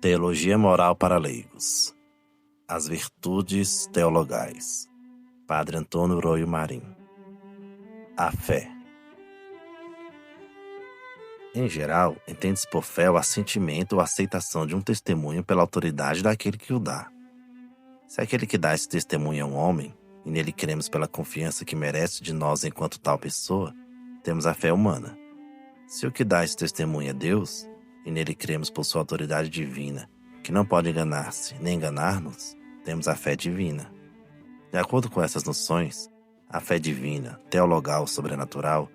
Teologia moral para leigos. As virtudes teologais. Padre Antônio Roio Marim. A fé. Em geral, entende-se por fé o assentimento ou aceitação de um testemunho pela autoridade daquele que o dá. Se aquele que dá esse testemunho é um homem, e nele cremos pela confiança que merece de nós enquanto tal pessoa, temos a fé humana. Se o que dá esse testemunho é Deus, e nele cremos por sua autoridade divina, que não pode enganar-se nem enganar-nos, temos a fé divina. De acordo com essas noções, a fé divina, teologal, sobrenatural,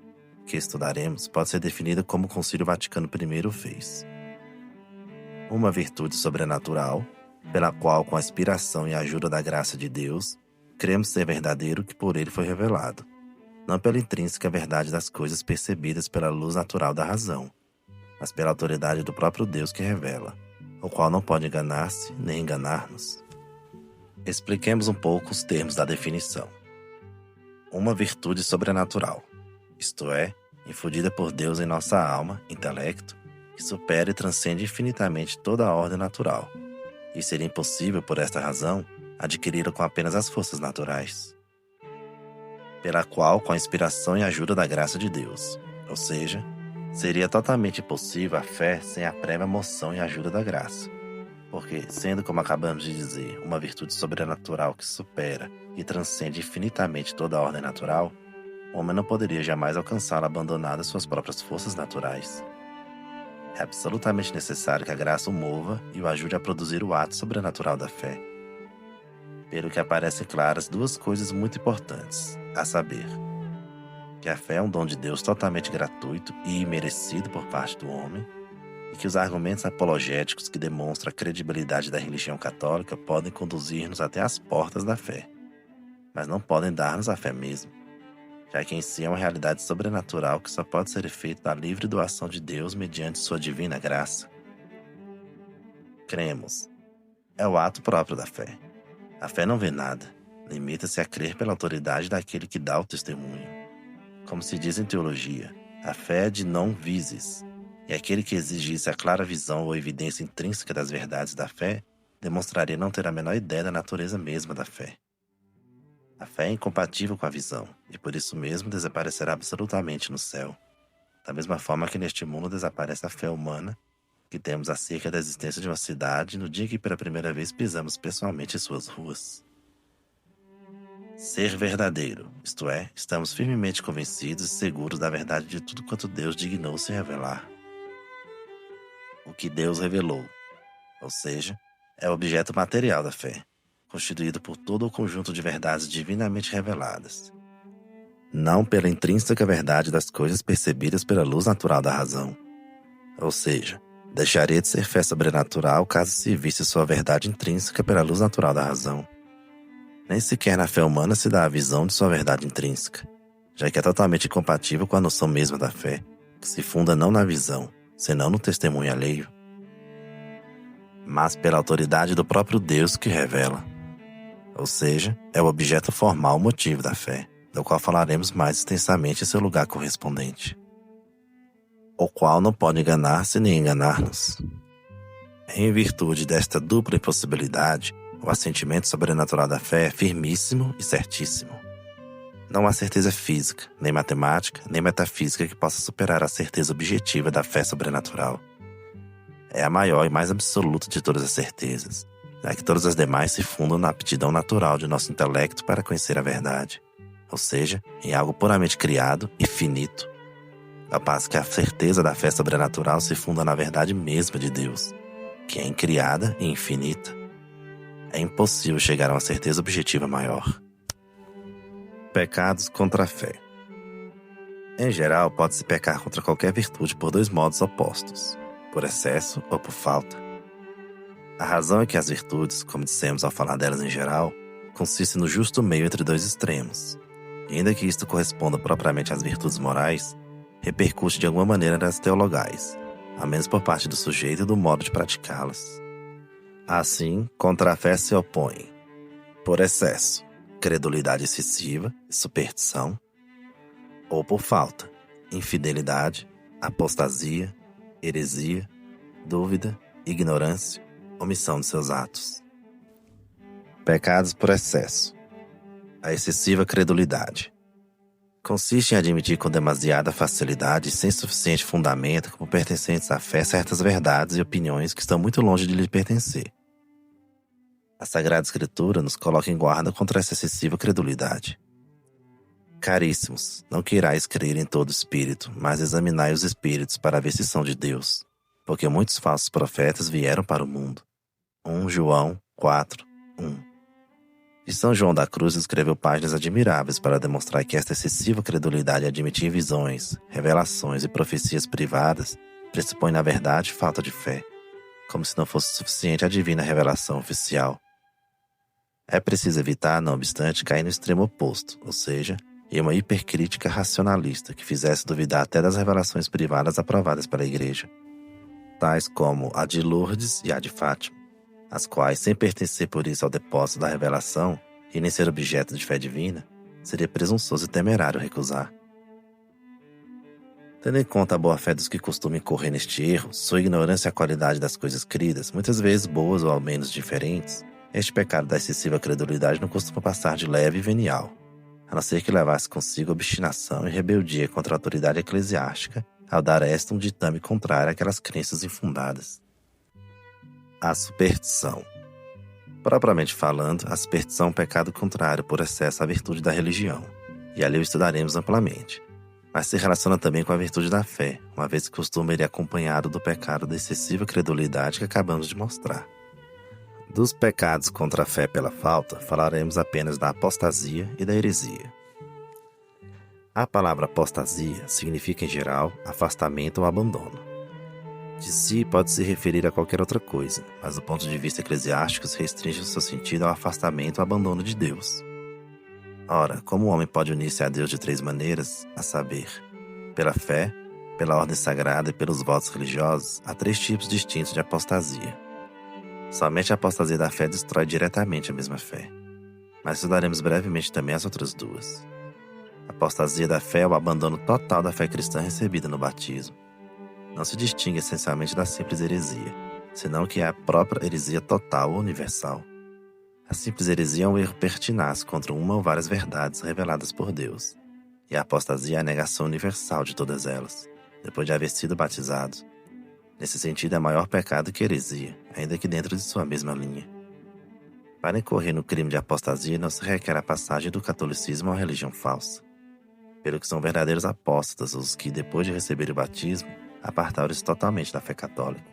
que estudaremos, pode ser definida como o Concílio Vaticano I fez. Uma virtude sobrenatural, pela qual, com a inspiração e a ajuda da graça de Deus, cremos ser verdadeiro o que por ele foi revelado, não pela intrínseca verdade das coisas percebidas pela luz natural da razão, mas pela autoridade do próprio Deus que revela, o qual não pode enganar-se nem enganar-nos. Expliquemos um pouco os termos da definição. Uma virtude sobrenatural, isto é, infundida por Deus em nossa alma, intelecto, que supera e transcende infinitamente toda a ordem natural, e seria impossível, por esta razão, adquiri-la com apenas as forças naturais, pela qual, com a inspiração e ajuda da graça de Deus, ou seja, seria totalmente impossível a fé sem a prévia moção e ajuda da graça, porque, sendo, como acabamos de dizer, uma virtude sobrenatural que supera e transcende infinitamente toda a ordem natural, o homem não poderia jamais alcançá-la abandonado às suas próprias forças naturais. É absolutamente necessário que a graça o mova e o ajude a produzir o ato sobrenatural da fé. Pelo que aparecem claras duas coisas muito importantes, a saber, que a fé é um dom de Deus totalmente gratuito e imerecido por parte do homem, e que os argumentos apologéticos que demonstram a credibilidade da religião católica podem conduzir-nos até as portas da fé, mas não podem dar-nos a fé mesmo, já que em si é uma realidade sobrenatural que só pode ser feita da livre doação de Deus mediante sua divina graça. Cremos. É o ato próprio da fé. A fé não vê nada, limita-se a crer pela autoridade daquele que dá o testemunho. Como se diz em teologia, a fé é de non visis, e aquele que exigisse a clara visão ou evidência intrínseca das verdades da fé, demonstraria não ter a menor ideia da natureza mesma da fé. A fé é incompatível com a visão, e por isso mesmo desaparecerá absolutamente no céu. Da mesma forma que neste mundo desaparece a fé humana, que temos acerca da existência de uma cidade no dia que pela primeira vez pisamos pessoalmente em suas ruas. Ser verdadeiro, isto é, estamos firmemente convencidos e seguros da verdade de tudo quanto Deus dignou se revelar. O que Deus revelou, ou seja, é o objeto material da fé, constituído por todo o conjunto de verdades divinamente reveladas, não pela intrínseca verdade das coisas percebidas pela luz natural da razão. Ou seja, deixaria de ser fé sobrenatural caso se visse sua verdade intrínseca pela luz natural da razão. Nem sequer na fé humana se dá a visão de sua verdade intrínseca, já que é totalmente incompatível com a noção mesma da fé, que se funda não na visão, senão no testemunho alheio, mas pela autoridade do próprio Deus que revela. Ou seja, é o objeto formal motivo da fé, do qual falaremos mais extensamente em seu lugar correspondente, o qual não pode enganar-se nem enganar-nos. Em virtude desta dupla impossibilidade, o assentimento sobrenatural da fé é firmíssimo e certíssimo. Não há certeza física, nem matemática, nem metafísica que possa superar a certeza objetiva da fé sobrenatural. É a maior e mais absoluta de todas as certezas, já que todas as demais se fundam na aptidão natural de nosso intelecto para conhecer a verdade, ou seja, em algo puramente criado e finito, ao passo que a certeza da fé sobrenatural se funda na verdade mesma de Deus, que é incriada e infinita. É impossível chegar a uma certeza objetiva maior. Pecados contra a fé. Em geral, pode-se pecar contra qualquer virtude por dois modos opostos, por excesso ou por falta. A razão é que as virtudes, como dissemos ao falar delas em geral, consistem no justo meio entre dois extremos, e ainda que isto corresponda propriamente às virtudes morais, repercute de alguma maneira nas teologais, a menos por parte do sujeito e do modo de praticá-las. Assim, contra a fé se opõem, por excesso, credulidade excessiva e superstição, ou por falta, infidelidade, apostasia, heresia, dúvida, ignorância, omissão de seus atos. Pecados por excesso. A excessiva credulidade. Consiste em admitir com demasiada facilidade e sem suficiente fundamento como pertencentes à fé certas verdades e opiniões que estão muito longe de lhe pertencer. A Sagrada Escritura nos coloca em guarda contra essa excessiva credulidade. Caríssimos, não queirais crer em todo espírito, mas examinai os espíritos para ver se são de Deus, porque muitos falsos profetas vieram para o mundo. 1 João 4, 1. E São João da Cruz escreveu páginas admiráveis para demonstrar que esta excessiva credulidade em admitir visões, revelações e profecias privadas pressupõe na verdade falta de fé, como se não fosse suficiente a divina revelação oficial. É preciso evitar, não obstante, cair no extremo oposto, ou seja, em uma hipercrítica racionalista que fizesse duvidar até das revelações privadas aprovadas pela Igreja, tais como a de Lourdes e a de Fátima, as quais, sem pertencer por isso ao depósito da revelação e nem ser objeto de fé divina, seria presunçoso e temerário recusar. Tendo em conta a boa-fé dos que costumam incorrer neste erro, sua ignorância e a qualidade das coisas cridas, muitas vezes boas ou ao menos diferentes, este pecado da excessiva credulidade não costuma passar de leve e venial, a não ser que levasse consigo obstinação e rebeldia contra a autoridade eclesiástica ao dar a esta um ditame contrário àquelas crenças infundadas. A superstição. Propriamente falando, a superstição é um pecado contrário por excesso à virtude da religião, e ali o estudaremos amplamente, mas se relaciona também com a virtude da fé, uma vez que costuma ir acompanhado do pecado da excessiva credulidade que acabamos de mostrar. Dos pecados contra a fé pela falta, falaremos apenas da apostasia e da heresia. A palavra apostasia significa, em geral, afastamento ou abandono. De si pode se referir a qualquer outra coisa, mas do ponto de vista eclesiástico se restringe o seu sentido ao afastamento ou abandono de Deus. Ora, como o homem pode unir-se a Deus de 3 maneiras, a saber, pela fé, pela ordem sagrada e pelos votos religiosos, há 3 tipos distintos de apostasia. Somente a apostasia da fé destrói diretamente a mesma fé, mas estudaremos brevemente também as outras 2. A apostasia da fé é o abandono total da fé cristã recebida no batismo. Não se distingue essencialmente da simples heresia, senão que é a própria heresia total ou universal. A simples heresia é um erro pertinaz contra uma ou várias verdades reveladas por Deus, e a apostasia é a negação universal de todas elas, depois de haver sido batizado. Nesse sentido, é maior pecado que heresia, ainda que dentro de sua mesma linha. Para incorrer no crime de apostasia, não se requer a passagem do catolicismo à religião falsa. Pelo que são verdadeiros apóstatas os que, depois de receber o batismo, apartaram-se totalmente da fé católica,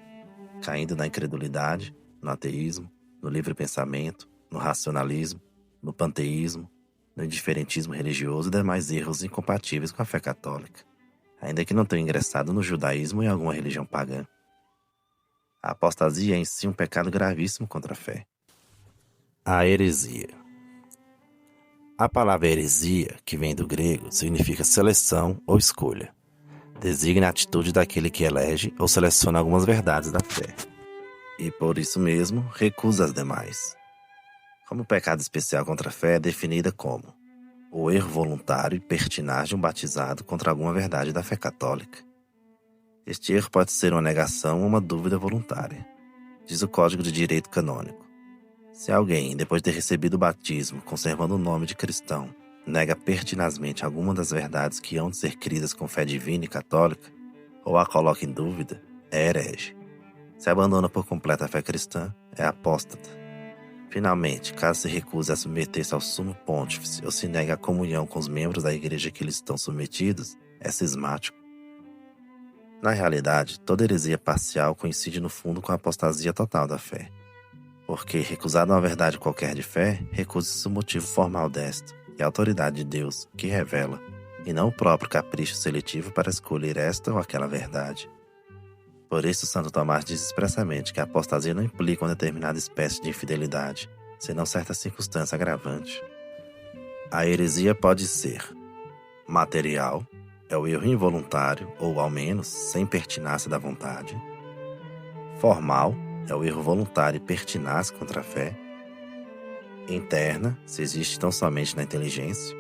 caindo na incredulidade, no ateísmo, no livre pensamento, no racionalismo, no panteísmo, no indiferentismo religioso e demais erros incompatíveis com a fé católica, ainda que não tenham ingressado no judaísmo ou em alguma religião pagã. A apostasia é em si um pecado gravíssimo contra a fé. A heresia. A palavra heresia, que vem do grego, significa seleção ou escolha. Designa a atitude daquele que elege ou seleciona algumas verdades da fé, e por isso mesmo recusa as demais. Como pecado especial contra a fé é definida como o erro voluntário e pertinaz de um batizado contra alguma verdade da fé católica. Este erro pode ser uma negação ou uma dúvida voluntária. Diz o Código de Direito Canônico: se alguém, depois de ter recebido o batismo, conservando o nome de cristão, nega pertinazmente alguma das verdades que hão de ser cridas com fé divina e católica, ou a coloca em dúvida, é herege. Se abandona por completo a fé cristã, é apóstata. Finalmente, caso se recuse a submeter-se ao sumo pontífice ou se negue a comunhão com os membros da igreja que lhes estão submetidos, é cismático. Na realidade, toda heresia parcial coincide no fundo com a apostasia total da fé. Porque, recusada uma verdade qualquer de fé, recusa-se o motivo formal desta, e a autoridade de Deus, que revela, e não o próprio capricho seletivo para escolher esta ou aquela verdade. Por isso, Santo Tomás diz expressamente que a apostasia não implica uma determinada espécie de infidelidade, senão certa circunstância agravante. A heresia pode ser material, é o erro involuntário, ou ao menos, sem pertinácia da vontade. Formal, é o erro voluntário e pertinaz contra a fé. Interna, se existe tão somente na inteligência.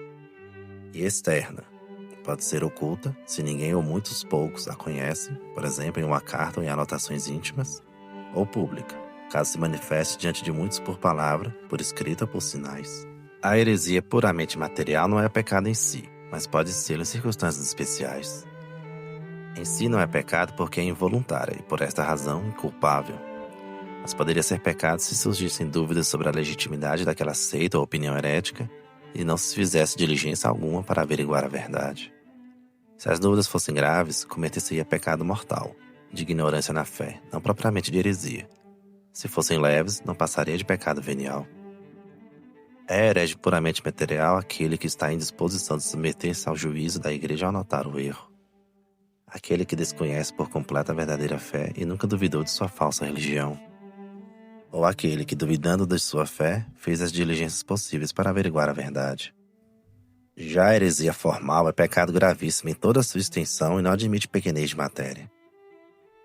E externa, pode ser oculta, se ninguém ou muitos poucos a conhecem, por exemplo, em uma carta ou em anotações íntimas. Ou pública, caso se manifeste diante de muitos por palavra, por escrito ou por sinais. A heresia puramente material não é pecado em si, mas pode ser em circunstâncias especiais. Em si não é pecado porque é involuntária e, por esta razão, inculpável. Mas poderia ser pecado se surgissem dúvidas sobre a legitimidade daquela seita ou opinião herética e não se fizesse diligência alguma para averiguar a verdade. Se as dúvidas fossem graves, cometer-se-ia pecado mortal, de ignorância na fé, não propriamente de heresia. Se fossem leves, não passaria de pecado venial. É herege puramente material aquele que está em disposição de submeter-se ao juízo da igreja ao notar o erro. Aquele que desconhece por completo a verdadeira fé e nunca duvidou de sua falsa religião. Ou aquele que, duvidando de sua fé, fez as diligências possíveis para averiguar a verdade. Já a heresia formal é pecado gravíssimo em toda a sua extensão e não admite pequenez de matéria.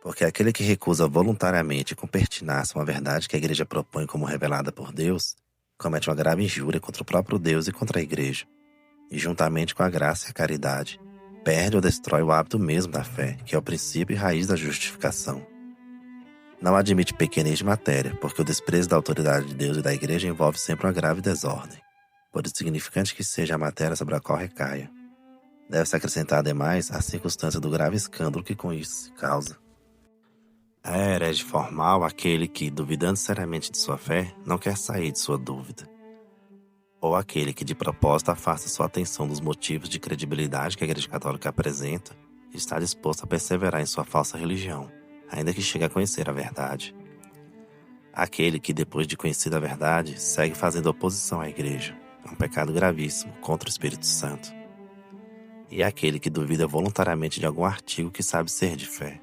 Porque aquele que recusa voluntariamente e com pertinácia uma verdade que a igreja propõe como revelada por Deus, comete uma grave injúria contra o próprio Deus e contra a igreja, e juntamente com a graça e a caridade, perde ou destrói o hábito mesmo da fé, que é o princípio e raiz da justificação. Não admite pequenez de matéria, porque o desprezo da autoridade de Deus e da igreja envolve sempre uma grave desordem, por insignificante que seja a matéria sobre a qual recaia. Deve-se acrescentar, ademais, a circunstância do grave escândalo que com isso se causa. É herege formal aquele que, duvidando seriamente de sua fé, não quer sair de sua dúvida. Ou aquele que de propósito afasta sua atenção dos motivos de credibilidade que a Igreja Católica apresenta e está disposto a perseverar em sua falsa religião, ainda que chegue a conhecer a verdade. Aquele que, depois de conhecida a verdade, segue fazendo oposição à Igreja, é um pecado gravíssimo contra o Espírito Santo. E aquele que duvida voluntariamente de algum artigo que sabe ser de fé.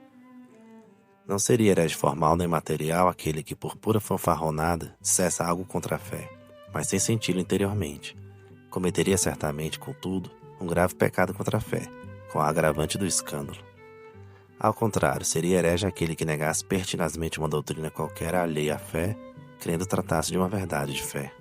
Não seria herege formal nem material aquele que, por pura fanfarronada, dissesse algo contra a fé, mas sem senti-lo interiormente. Cometeria certamente, contudo, um grave pecado contra a fé, com a agravante do escândalo. Ao contrário, seria herege aquele que negasse pertinazmente uma doutrina qualquer alheia à fé, crendo tratar-se de uma verdade de fé.